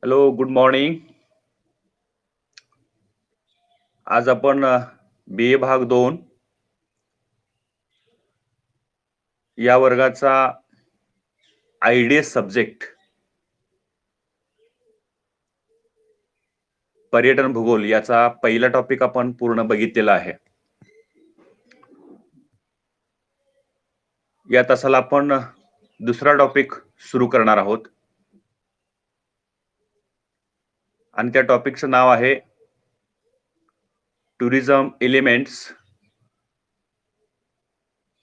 Hello, good morning. आज आपण BA भाग 2 या वर्गाचा IDS सब्जेक्ट पर्यटन भूगोल याचा पहिला टॉपिक आपण पूर्ण बघितलेला आहे. या तासाला आपण दुसरा टॉपिक सुरू करणार आहोत आणि त्या टॉपिकचं नाव आहे tourism elements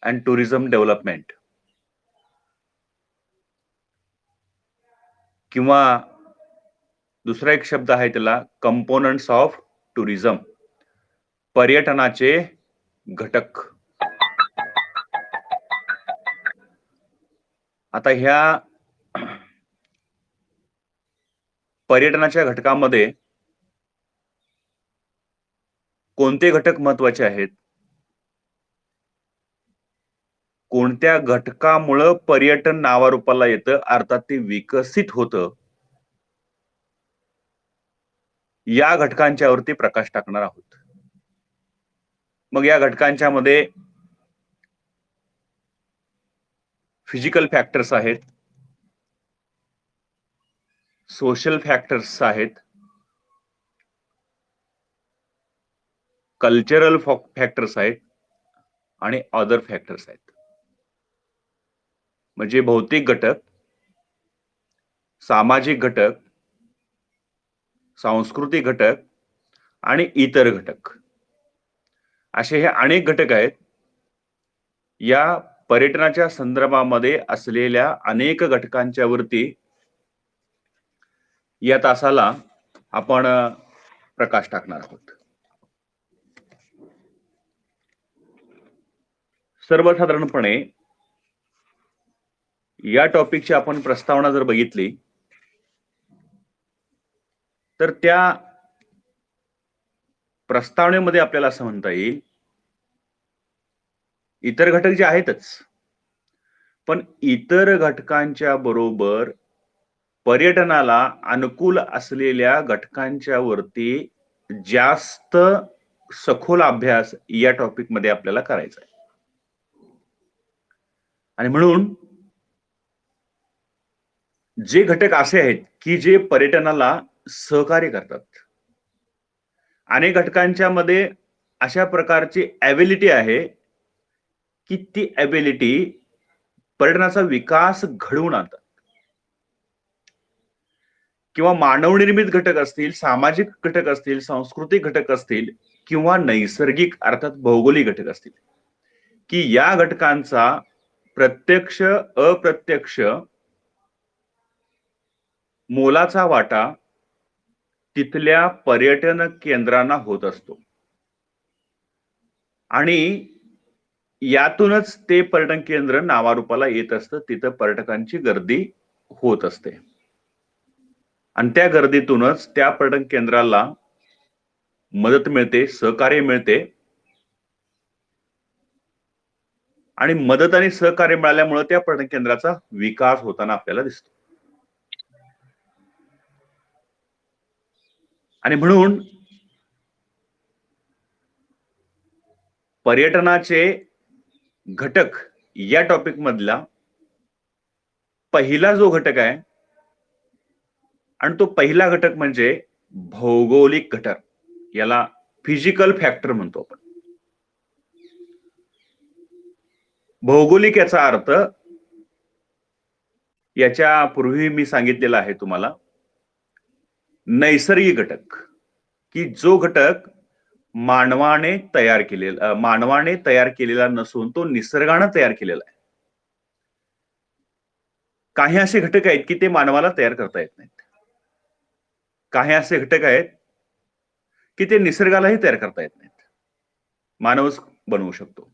and tourism development, किंवा दुसरा एक शब्द आहे त्याला कंपोनंट्स ऑफ टुरिझम, पर्यटनाचे घटक. आता ह्या पर्यटनाच्या घटकामध्ये कोणते घटक महत्वाचे आहेत, कोणत्या घटकामुळे पर्यटन नावारूपाला येतं, अर्थात ते विकसित होतं, या घटकांच्यावरती प्रकाश टाकणार आहोत. मग या घटकांच्या मध्ये फिजिकल फॅक्टर्स आहेत, सोशल फॅक्टर्स आहेत, कल्चरल फॅक्टर्स आहेत आणि अदर फॅक्टर्स आहेत. म्हणजे भौतिक घटक, सामाजिक घटक, सांस्कृतिक घटक आणि इतर घटक, असे हे अनेक घटक आहेत. या पर्यटनाच्या संदर्भामध्ये असलेल्या अनेक घटकांच्या वरती या तासाला आपण प्रकाश टाकणार आहोत. सर्वसाधारणपणे या टॉपिकची आपण प्रस्तावना जर बघितली तर त्या प्रस्तावनेमध्ये आपल्याला असं म्हणता येईल, इतर घटक जे आहेतच, पण इतर घटकांच्या बरोबर पर्यटनाला अनुकूल असलेल्या घटकांच्या वरती जास्त सखोल अभ्यास या टॉपिक मध्ये आपल्याला करायचा आहे. आणि म्हणून जे घटक असे आहेत की जे पर्यटनाला सहकार्य करतात, अनेक घटकांच्या मध्ये अशा प्रकारची एबिलिटी आहे की ती एबिलिटी पर्यटनाचा विकास घडवून आणतात, किंवा मानवनिर्मित घटक असतील, सामाजिक घटक असतील, सांस्कृतिक घटक असतील, किंवा नैसर्गिक अर्थात भौगोलिक घटक असतील, की या घटकांचा प्रत्यक्ष अप्रत्यक्ष मोलाचा वाटा तिथल्या पर्यटन केंद्रांना होत असतो आणि यातूनच ते पर्यटन केंद्र नावारूपाला येत असतं, तिथं पर्यटकांची गर्दी होत असते आणि त्या गर्दीतूनच त्या पर्यटन केंद्राला मदत मिळते, सहकार्य मिळते आणि मदत आणि सहकार्य मिळाल्यामुळे त्या पर्यटन केंद्राचा विकास होताना आपल्याला दिसतो. आणि म्हणून पर्यटनाचे घटक या टॉपिक मधला पहिला जो घटक आहे, आणि तो पहिला घटक म्हणजे भौगोलिक घटक, याला फिजिकल फॅक्टर म्हणतो आपण. भौगोलिक याचा अर्थ याच्या पूर्वी मी सांगितलेला आहे तुम्हाला, नैसर्गिक घटक, की जो घटक मानवाने तयार केलेला नसून तो निसर्गाने तयार केलेला आहे. काही असे घटक आहेत की ते मानवाला तयार करता येत नाहीत, काही असे घटक आहेत की ते निसर्गालाही तयार करता येत नाहीत, मानवच बनवू शकतो.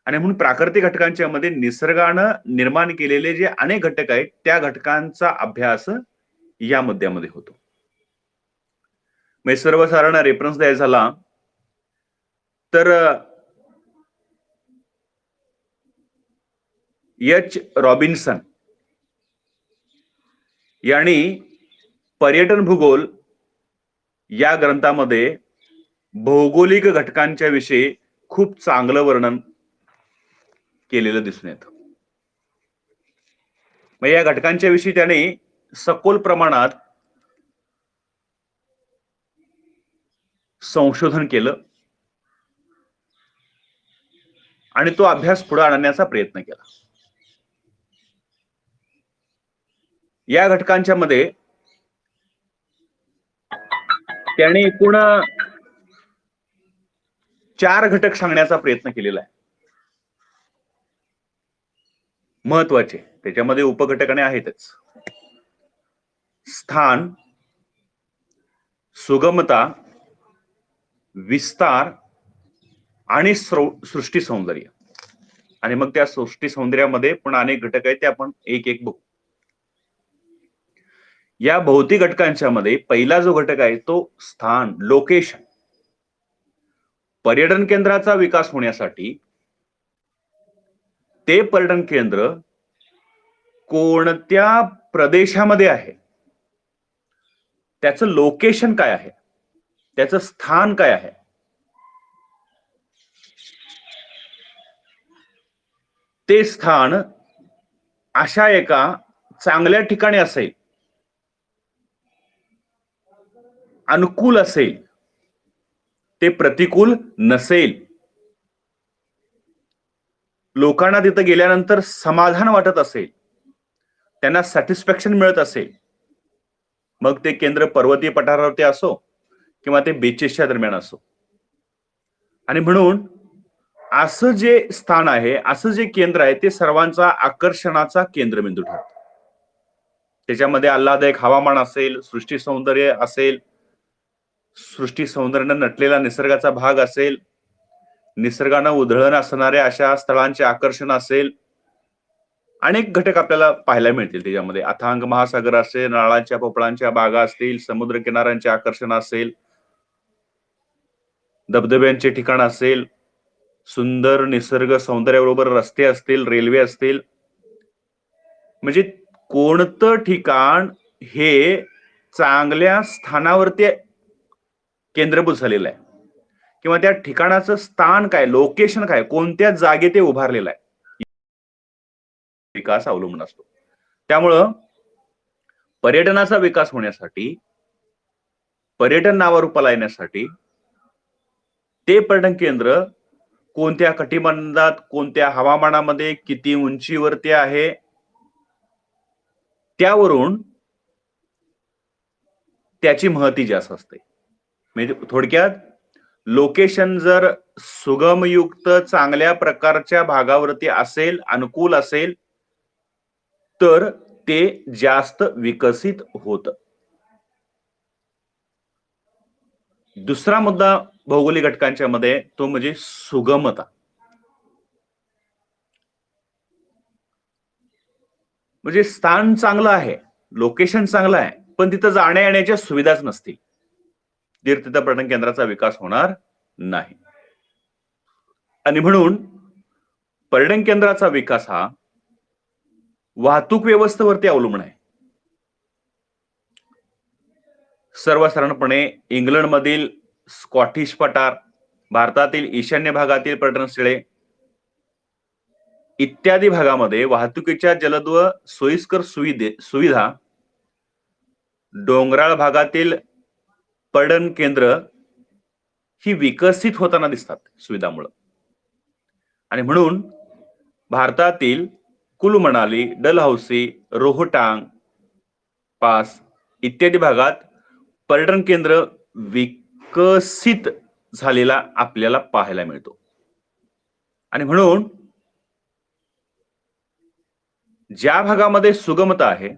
आणि म्हणून प्राकृतिक घटकांच्या मध्ये निसर्गानं निर्माण केलेले जे अनेक घटक आहेत त्या घटकांचा अभ्यास या मुद्द्यामध्ये होतो. सर्वसाधारण रेफरन्स द्यायचा झाला तर H. रॉबिन्सन यांनी पर्यटन भूगोल या ग्रंथामध्ये भौगोलिक घटकांच्या विषयी खूप चांगलं वर्णन केलेलं दिसून येतं. मग या घटकांच्या विषयी त्याने सखोल प्रमाणात संशोधन केलं आणि तो अभ्यास पुढे आणण्याचा प्रयत्न केला. या घटकांच्या मध्ये त्याने एकूण 4 घटक सांगण्याचा प्रयत्न केलेला आहे, महत्वाचे. त्याच्यामध्ये उपघटकाने आहेतच. स्थान, सुगमता, विस्तार आणि सृष्टी सौंदर्य. आणि मग त्या सृष्टी सौंदर्यामध्ये पण अनेक घटक आहेत, ते आपण एक एक बघू. या भौतिक घटकांच्या मध्ये पहिला जो घटक आहे तो स्थान, लोकेशन. पर्यटन केंद्राचा विकास होण्यासाठी ते पर्यटन केंद्र कोणत्या प्रदेशामध्ये आहे, त्याचं लोकेशन काय आहे, त्याचं स्थान काय आहे, ते स्थान अशा एका चांगल्या ठिकाणी असेल, अनुकूल असेल, ते प्रतिकूल नसेल, लोकांना तिथं गेल्यानंतर समाधान वाटत असेल, त्यांना सॅटिस्फॅक्शन मिळत असेल, मग ते केंद्र पर्वतीय पठारावरती असो किंवा ते बीचेसच्या दरम्यान असो. आणि म्हणून असं जे स्थान आहे, असं जे केंद्र आहे, ते सर्वांचा आकर्षणाचा केंद्रबिंदू ठरतं. त्याच्यामध्ये आल्हाददायक हवामान असेल, सृष्टी सौंदर्य असेल, सृष्टी सौंदर्यानं नटलेला निसर्गाचा भाग असेल, निसर्गानं उधळण असणाऱ्या अशा स्थळांचे आकर्षण असेल, अनेक घटक आपल्याला पाहायला मिळतील. त्याच्यामध्ये अथांग महासागर असेल, नारळांच्या पोपळांच्या बागा असतील, समुद्र किनाऱ्यांचे आकर्षण असेल, धबधब्यांचे ठिकाण असेल, सुंदर निसर्ग सौंदर्याबरोबर रस्ते असतील, रेल्वे असतील. म्हणजे कोणतं ठिकाण हे चांगल्या स्थानावरती केंद्रभूत झालेलं आहे, किंवा त्या ठिकाणाचं स्थान काय, लोकेशन काय, कोणत्या जागे ते उभारलेलं आहे, विकास अवलंबून असतो. त्यामुळं पर्यटनाचा विकास होण्यासाठी, पर्यटन नावारूपाला येण्यासाठी ते पर्यटन केंद्र कोणत्या कटिबंधात, कोणत्या हवामानामध्ये, किती उंचीवरती आहे, त्यावरून त्याची महती जास्त असते. म्हणजे थोडक्यात लोकेशन जर सुगमयुक्त चांगल्या प्रकारच्या भागावरती असेल, अनुकूल असेल, तर ते जास्त विकसित होतं. दुसरा मुद्दा भौगोलिक घटकांच्या मध्ये तो म्हणजे सुगमता. म्हणजे स्थान चांगलं आहे, लोकेशन चांगलं आहे, पण तिथं जाण्या येण्याच्या सुविधाच नसतील, तर तिथं पर्यटन केंद्राचा विकास होणार नाही. आणि म्हणून पर्यटन केंद्राचा विकास हा वाहतूक व्यवस्थेवरती अवलंबून आहे. सर्वसाधारणपणे इंग्लंडमधील स्कॉटिश पठार, भारतातील ईशान्य भागातील पर्यटन स्थळे इत्यादी भागामध्ये वाहतुकीच्या जलद व सोयीस्कर सुविधा डोंगराळ भागातील पर्यटन केंद्र ही विकसित होताना दिसतात सुविधामुळे. आणि म्हणून भारतातील कुलू मनाली, डलहौसी, रोहतांग पास इत्यादी भागात पर्यटन केंद्र विकसित झालेला आपल्याला पाहायला मिळतो. आणि म्हणून ज्या भागामध्ये सुगमता आहे,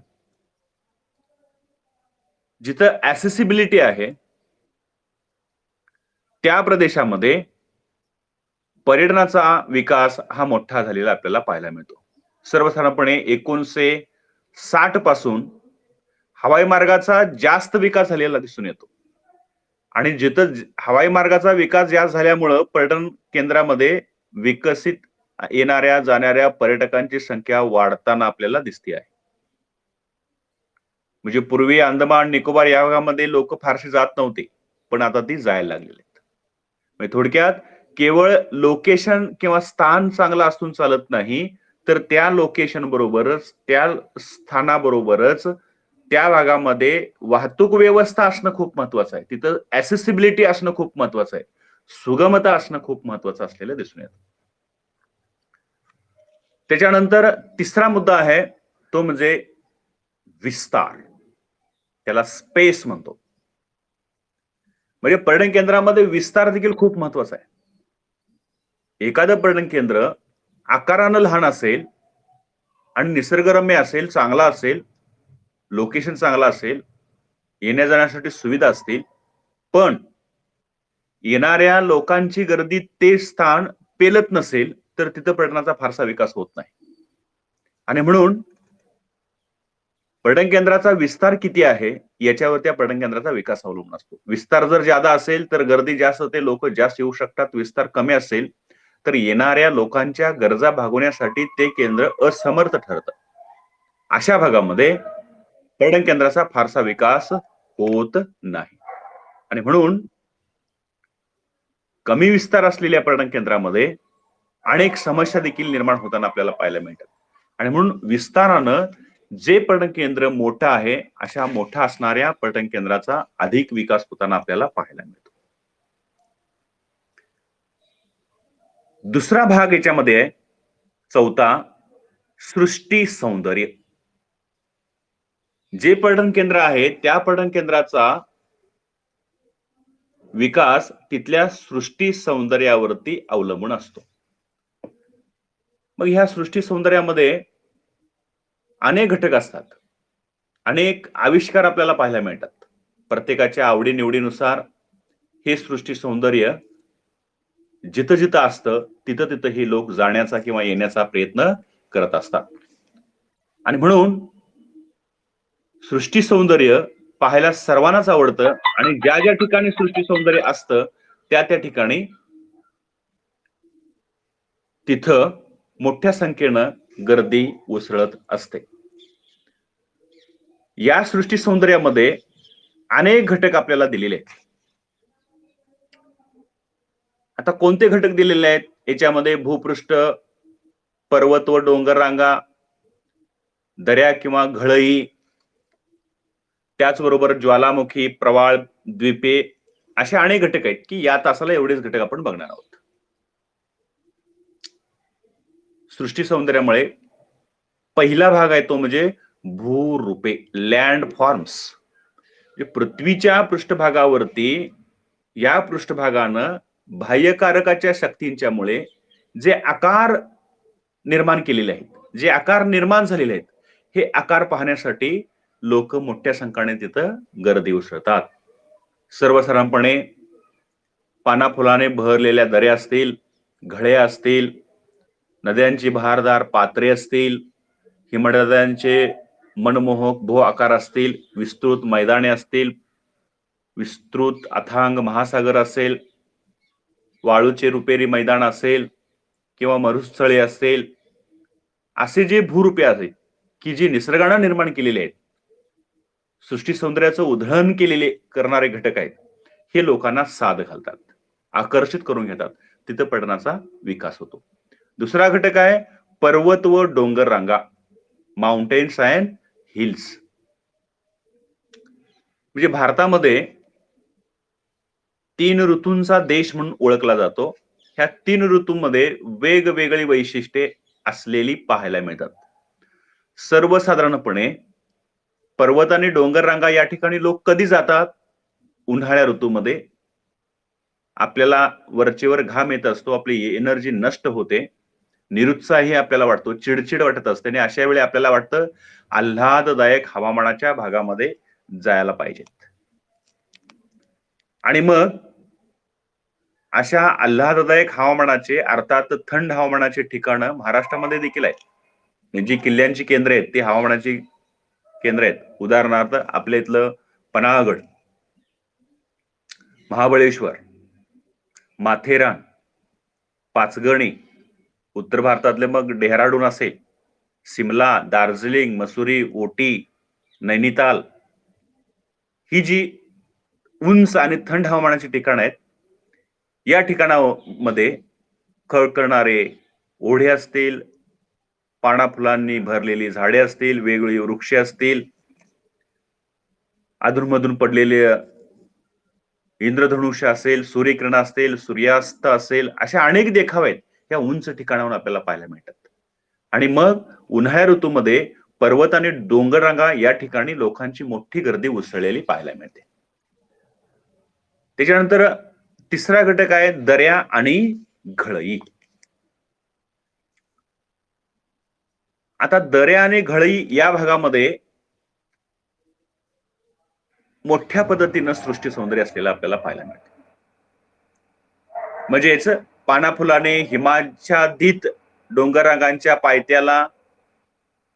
जिथं ऍसेसिबिलिटी आहे, त्या प्रदेशामध्ये पर्यटनाचा विकास हा मोठा झालेला आपल्याला पाहायला मिळतो. सर्वसाधारणपणे 1960 पासून हवाई मार्गाचा जास्त विकास झालेला दिसून येतो. आणि जिथं हवाई मार्गाचा विकास जास्त झाल्यामुळं पर्यटन केंद्रामध्ये विकसित येणाऱ्या जाणाऱ्या पर्यटकांची संख्या वाढताना आपल्याला दिसते आहे. म्हणजे पूर्वी अंदमान निकोबार या भागामध्ये लोक फारसे जात नव्हते, पण आता ती जायला लागलेले आहेत. म्हणजे थोडक्यात केवळ लोकेशन किंवा स्थान चांगलं असून चालत नाही, तर त्या लोकेशन बरोबरच त्या स्थानाबरोबरच त्या भागामध्ये वाहतूक व्यवस्था असणं खूप महत्वाचं आहे. तिथं ऍसेसिबिलिटी असणं खूप महत्वाचं आहे. सुगमता असणं खूप महत्वाचं असलेलं दिसून येतं. त्याच्यानंतर तिसरा मुद्दा आहे तो म्हणजे विस्तार, त्याला स्पेस म्हणतो. म्हणजे पर्यटन केंद्रामध्ये विस्तार देखील खूप महत्वाचा आहे. एखादं पर्यटन केंद्र आकारानं लहान असेल आणि निसर्गरम्य असेल, चांगला असेल, लोकेशन चांगला असेल, येण्या जाण्यासाठी सुविधा असतील, पण येणाऱ्या लोकांची गर्दी ते स्थान पेलत नसेल, तर तिथं पर्यटनाचा फारसा विकास होत नाही. आणि म्हणून पर्यटन केंद्राचा विस्तार किती आहे याच्यावर त्या पर्यटन केंद्राचा विकास अवलंबून असतो. विस्तार जर जादा असेल तर गर्दी जास्त होते, लोक जास्त येऊ शकतात. विस्तार कमी असेल तर येणाऱ्या लोकांच्या गरजा भागवण्यासाठी ते केंद्र असमर्थ ठरतं. अशा भागामध्ये पर्यटन केंद्राचा फारसा विकास होत नाही. आणि म्हणून कमी विस्तार असलेल्या पर्यटन केंद्रामध्ये अनेक समस्या देखील निर्माण होताना आपल्याला पाहायला मिळतात. आणि म्हणून विस्तारानं जे पर्यटन केंद्र मोठं आहे अशा मोठा असणाऱ्या पर्यटन केंद्राचा अधिक विकास होताना आपल्याला पाहायला मिळतो. दुसरा भाग याच्यामध्ये आहे चौथा, सृष्टी सौंदर्य. जे पर्यटन केंद्र आहे त्या पर्यटन केंद्राचा विकास तिथल्या सृष्टी सौंदर्यावरती अवलंबून असतो. मग ह्या सृष्टी सौंदर्यामध्ये अनेक घटक असतात, अनेक आविष्कार आपल्याला पाहायला मिळतात. प्रत्येकाच्या आवडीनिवडीनुसार हे सृष्टी सौंदर्य जिथं जिथं असतं तिथं तिथं हे लोक जाण्याचा किंवा येण्याचा प्रयत्न करत असतात. आणि म्हणून सृष्टी सौंदर्य पाहायला सर्वांनाच आवडतं आणि ज्या ज्या ठिकाणी सृष्टी सौंदर्य असतं त्या त्या ठिकाणी तिथं मोठ्या संख्येनं गर्दी उसळत असते. या सृष्टी सौंदर्यामध्ये अनेक घटक आपल्याला दिलेले आहेत. आता कोणते घटक दिलेले आहेत याच्यामध्ये? भूपृष्ठ, पर्वत व डोंगर रांगा, दऱ्या किंवा घळई, त्याचबरोबर ज्वालामुखी, प्रवाळ, द्वीपे, असे अनेक घटक आहेत की या तासाला एवढेच घटक आपण बघणार आहोत. सृष्टी सौंदर्यामुळे पहिला भाग आहे तो म्हणजे भूरूपे, लँड फॉर्म्स. पृथ्वीच्या पृष्ठभागावरती या पृष्ठभागानं बाह्यकारकाच्या शक्तींच्या मुळे जे आकार निर्माण केलेले आहेत, जे आकार निर्माण झालेले आहेत, हे आकार पाहण्यासाठी लोक मोठ्या संख्येने तिथं गर्दी उसळतात. सर्वसाधारणपणे पानाफुलाने बहरलेल्या दऱ्या असतील, घळे असतील, नद्यांची बहारदार पात्रे असतील, हिमनद्यांचे मनमोहक भू आकार असतील, विस्तृत मैदाने असतील, विस्तृत अथांग महासागर असेल, वाळूचे रुपेरी मैदान असेल किंवा मरुस्थळे असेल, असे जे भूरूपे आहेत की जी निसर्गानं निर्माण केलेले आहेत, सृष्टी सौंदर्याचं उधळण केलेले करणारे घटक आहेत, हे लोकांना साद घालतात, आकर्षित करून घेतात. तिथं पर्यटनाचा विकास होतो. दुसरा घटक आहे पर्वत व डोंगर रांगा, माउंटेन्स अँड हिल्स. म्हणजे भारतामध्ये 3 ऋतूंचा देश म्हणून ओळखला जातो. ह्या 3 ऋतूंमध्ये वेगवेगळी वैशिष्ट्ये असलेली पाहायला मिळतात. सर्वसाधारणपणे पर्वत आणि डोंगर रांगा या ठिकाणी लोक कधी जातात? उन्हाळ्या ऋतूमध्ये. आपल्याला वरचेवर घाम येत असतो, आपली एनर्जी नष्ट होते, निरुत्साही आपल्याला वाटतो, चिडचिड वाटत असते आणि अशा वेळी आपल्याला वाटतं आल्हाददायक हवामानाच्या भागामध्ये जायला पाहिजे. आणि मग अशा आल्हाददायक हवामानाचे, अर्थात थंड हवामानाचे ठिकाणं महाराष्ट्रामध्ये देखील आहेत. जी किल्ल्यांची केंद्र आहेत ती हवामानाची केंद्र आहेत. उदाहरणार्थ आपल्या इथलं पन्हाळगड, महाबळेश्वर, माथेरान, पाचगणी, उत्तर भारतातले मग डेहराडून असेल, सिमला, दार्जिलिंग, मसुरी, ओटी, नैनिताल, ही जी उंच आणि थंड हवामानाची ठिकाण आहेत, या ठिकाणामध्ये खळखळणारे ओढे असतील, पाना फुलांनी भरलेली झाडे असतील, वेगवेगळी वृक्ष असतील, अधूनमधून पडलेले इंद्रधनुष्य असेल, सूर्यकिरण असतील, सूर्यास्त असेल, अशा अनेक देखावे आहेत या उंच ठिकाणावर आपल्याला पाहायला मिळतात. आणि मग उन्हाळ्या ऋतूमध्ये पर्वत आणि डोंगर रांगा या ठिकाणी लोकांची मोठी गर्दी उसळलेली पाहायला मिळते. त्याच्यानंतर तिसरा घटक आहे दऱ्या आणि घळई. आता दऱ्या आणि घळई या भागामध्ये मोठ्या पद्धतीनं सृष्टी सौंदर्य असलेलं आपल्याला पाहायला मिळतं. म्हणजे याच पानाफुलाने हिमाच्छादित डोंगररांगांच्या पायथ्याला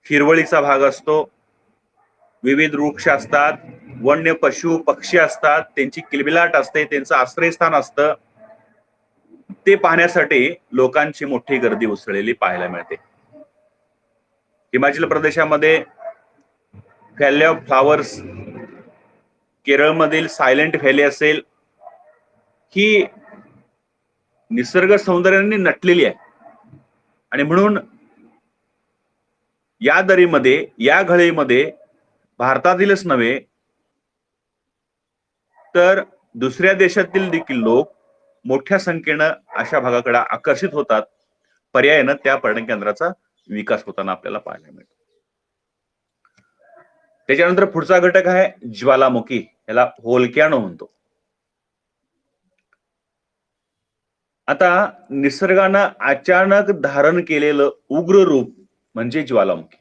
हिरवळीचा भाग असतो, विविध वृक्ष असतात, वन्य पशु पक्षी असतात, त्यांची किलबिलाट असते, त्यांचं आश्रयस्थान असतं. ते पाहण्यासाठी लोकांची मोठी गर्दी उसळलेली पाहायला मिळते. हिमाचल प्रदेशामध्ये व्हॅली ऑफ फ्लॉवर्स, केरळमधील सायलेंट व्हॅली असेल, ही निसर्ग सौंदर्याने नटलेली आहे. आणि म्हणून या दरीमध्ये, या घळीमध्ये भारतातीलच नव्हे तर दुसऱ्या देशातील देखील लोक मोठ्या संख्येनं अशा भागाकडे आकर्षित होतात. पर्यायानं त्या पर्यटन केंद्राचा विकास होताना आपल्याला पाहायला मिळतो. त्याच्यानंतर पुढचा घटक आहे ज्वालामुखी, याला व्होल्कॅनो म्हणतो. आता निसर्गानं अचानक धारण केलेलं उग्र रूप म्हणजे ज्वालामुखी.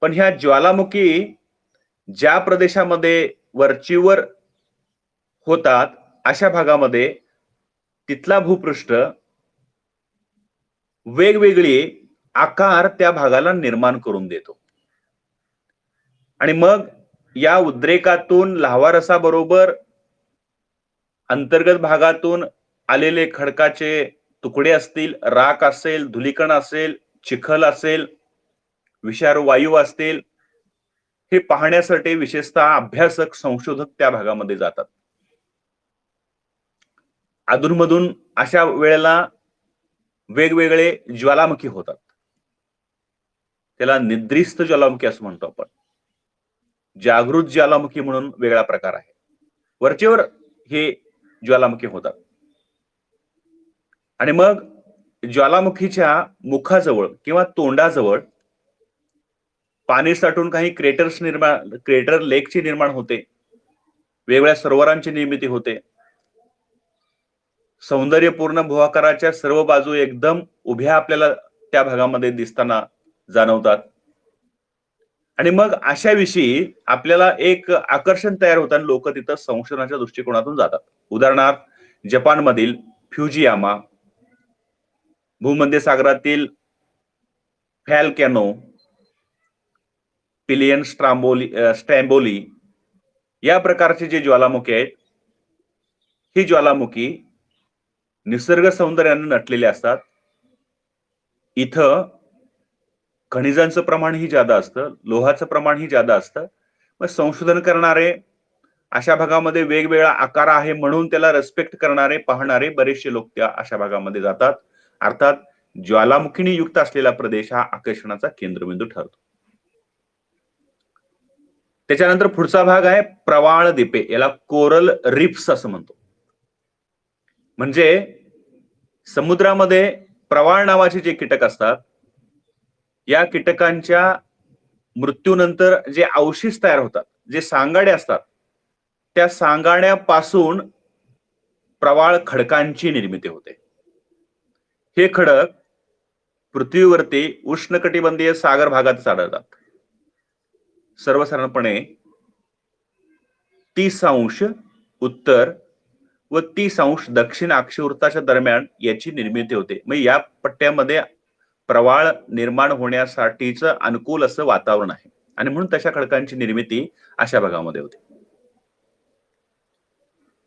पण ह्या ज्वालामुखी ज्या प्रदेशामध्ये वरचीवर होतात अशा भागामध्ये तिथला भूपृष्ठ वेगवेगळे आकार त्या भागाला निर्माण करून देतो. आणि मग या उद्रेकातून लाव्हारसाबरोबर अंतर्गत भागातून आलेले खडकाचे तुकडे असतील, राख असेल, धुलीकण असेल, चिखल असेल, विषारू वायू असतील, हे पाहण्यासाठी विशेषतः अभ्यासक संशोधक त्या भागामध्ये जातात. अधूनमधून अशा वेळेला वेगवेगळे ज्वालामुखी होतात. त्याला निद्रिस्त ज्वालामुखी असं म्हणतो आपण. जागृत ज्वालामुखी म्हणून वेगळा प्रकार आहे. वरचेवर हे ज्वालामुखी होतात. आणि मग ज्वालामुखीच्या मुखाजवळ किंवा तोंडाजवळ पाणी साठून काही क्रेटर लेकची निर्माण होते, वेगवेगळ्या सरोवरांची निर्मिती होते. सौंदर्यपूर्ण भूआकाराच्या सर्व बाजू एकदम उभ्या आपल्याला त्या भागामध्ये दिसताना जाणवतात. आणि मग अशा विषयी आपल्याला एक आकर्षण तयार होताना लोक तिथं संशोधनाच्या दृष्टिकोनातून जातात. उदाहरणार्थ जपानमधील फ्युजियामा, भूमध्य सागरातील फॅलकॅनो, पिलियन स्ट्रॅम्बोली या प्रकारचे जे ज्वालामुखी आहेत, ही ज्वालामुखी निसर्ग सौंदर्याने नटलेले असतात. इथं खनिजांचं प्रमाणही जादा असतं, लोहाचं प्रमाणही जादा असतं. मग संशोधन करणारे अशा भागामध्ये वेगवेगळा आकार आहे म्हणून त्याला रेस्पेक्ट करणारे, पाहणारे बरेचसे लोक त्या अशा भागामध्ये जातात. अर्थात ज्वालामुखीने युक्त असलेला प्रदेश हा आकर्षणाचा केंद्रबिंदू ठरतो. त्याच्यानंतर पुढचा भाग आहे प्रवाळ द्वीपे, याला कोरल रिफ्स असं म्हणतो. म्हणजे समुद्रामध्ये प्रवाळ नावाचे जे कीटक असतात, या कीटकांच्या मृत्यूनंतर जे अवशेष तयार होतात, जे सांगाडे असतात, त्या सांगाड्यापासून प्रवाळ खडकांची निर्मिती होते. हे खडक पृथ्वीवरती उष्णकटिबंधीय सागर भागात आढळतात. सर्वसाधारणपणे 30° उत्तर व 30° दक्षिण अक्षवृत्ताच्या दरम्यान याची निर्मिती होते. मग या पट्ट्यामध्ये प्रवाळ निर्माण होण्यासाठीच अनुकूल असं वातावरण आहे आणि म्हणून तशा खडकांची निर्मिती अशा भागामध्ये होते.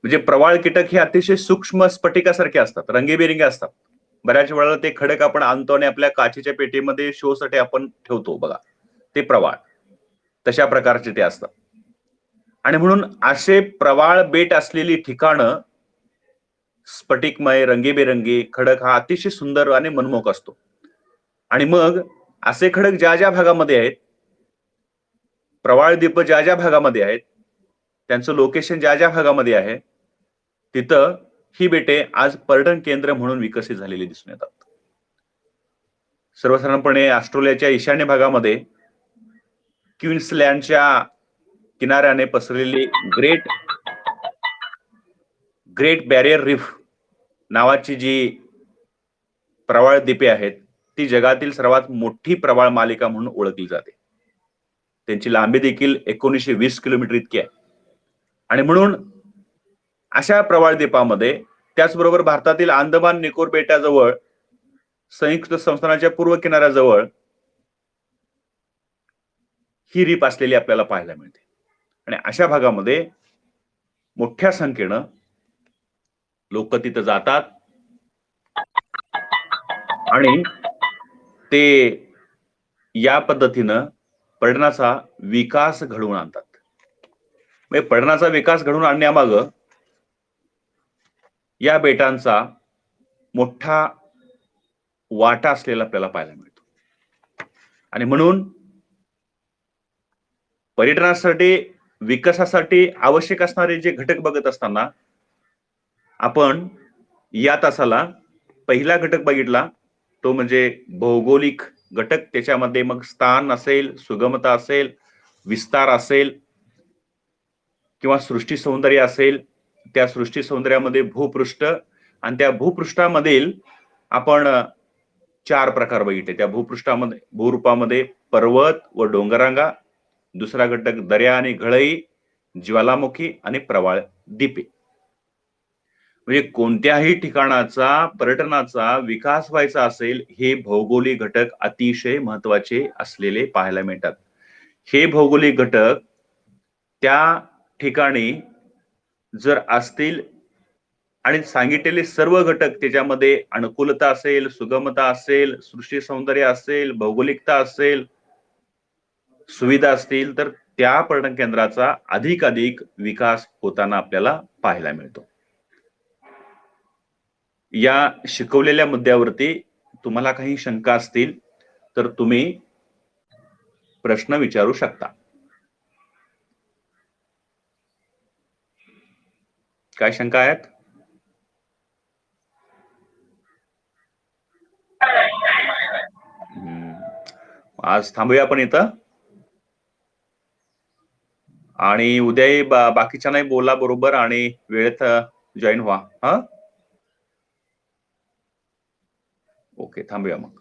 म्हणजे प्रवाळ कीटक हे अतिशय सूक्ष्म स्फटिकासारखे असतात, रंगीबेरंगी असतात. बऱ्याच वेळेला ते खडक आपण आणतो आणि आपल्या काचेच्या पेटीमध्ये शो साठी आपण ठेवतो बघा, ते प्रवाळ तशा प्रकारचे ते असतात. आणि म्हणून असे प्रवाळ बेट असलेली ठिकाणं स्फटिकमय रंगीबेरंगी खडक हा अतिशय सुंदर आणि मनमोहक असतो. आणि मग असे खडक ज्या ज्या भागामध्ये आहेत, प्रवाळ द्वीप ज्या ज्या भागामध्ये आहेत, त्यांचं लोकेशन ज्या ज्या भागामध्ये आहे, तिथं ही बेटे आज पर्यटन केंद्र म्हणून विकसित झालेली दिसून येतात. सर्वसाधारणपणे ऑस्ट्रेलियाच्या ईशान्य भागामध्ये क्वीन्सलँडच्या किनाऱ्याने पसरलेली ग्रेट ग्रेट बॅरियर रिफ नावाची जी प्रवाळ द्वीपे आहेत, ती जगातील सर्वात मोठी प्रवाळ मालिका म्हणून ओळखली जाते. त्यांची लांबी देखील 1920 किलोमीटर इतकी आहे. आणि म्हणून अशा प्रवाळ द्वीपामध्ये त्याचबरोबर भारतातील अंदमान निकोबार बेटाजवळ संयुक्त संस्थानाच्या पूर्व किनाऱ्याजवळ ही रीप असलेली आपल्याला पाहायला मिळते. आणि अशा भागामध्ये मोठ्या संख्येनं लोक तिथं जातात आणि ते या पद्धतीनं पर्यटनाचा विकास घडवून आणतात. म्हणजे पर्यटनाचा विकास घडवून आणण्यामागं या बेटांचा मोठा वाटा असलेला आपल्याला पाहायला मिळतो. आणि म्हणून पर्यटनासाठी विकासासाठी आवश्यक असणारे जे घटक बघत असताना आपण या तासाला पहिला घटक बघितला, तो म्हणजे भौगोलिक घटक. त्याच्यामध्ये मग स्थान असेल, सुगमता असेल, विस्तार असेल किंवा सृष्टी सौंदर्य असेल. त्या सृष्टी सौंदर्यामध्ये भूपृष्ठ आणि त्या भूपृष्ठामधील आपण 4 प्रकार बघितले. त्या भूपृष्ठामध्ये भूरूपामध्ये पर्वत व डोंगररांगा, दुसरा घटक दर्या आणि घळई, ज्वालामुखी आणि प्रवाळ द्वीपे. म्हणजे कोणत्याही ठिकाणाचा पर्यटनाचा विकास व्हायचा असेल, हे भौगोलिक घटक अतिशय महत्वाचे असलेले पाहायला मिळतात. हे भौगोलिक घटक त्या ठिकाणी जर असतील आणि सांगितलेले सर्व घटक त्याच्यामध्ये अनुकूलता असेल, सुगमता असेल, सृष्टी सौंदर्य असेल, भौगोलिकता असेल, सुविधा असतील, तर त्या पर्यटन केंद्राचा अधिकाधिक विकास होताना आपल्याला पाहायला मिळतो. या शिकवलेल्या मुद्द्यावरती तुम्हाला काही शंका असतील तर तुम्ही प्रश्न विचारू शकता. काय शंका आहेत? आज थांबूया आपण इथं आणि उद्याही बाकीच्या नाही बोला बरोबर आणि वेळेत जॉईन व्हा. हा, ओके, थांबूया मग.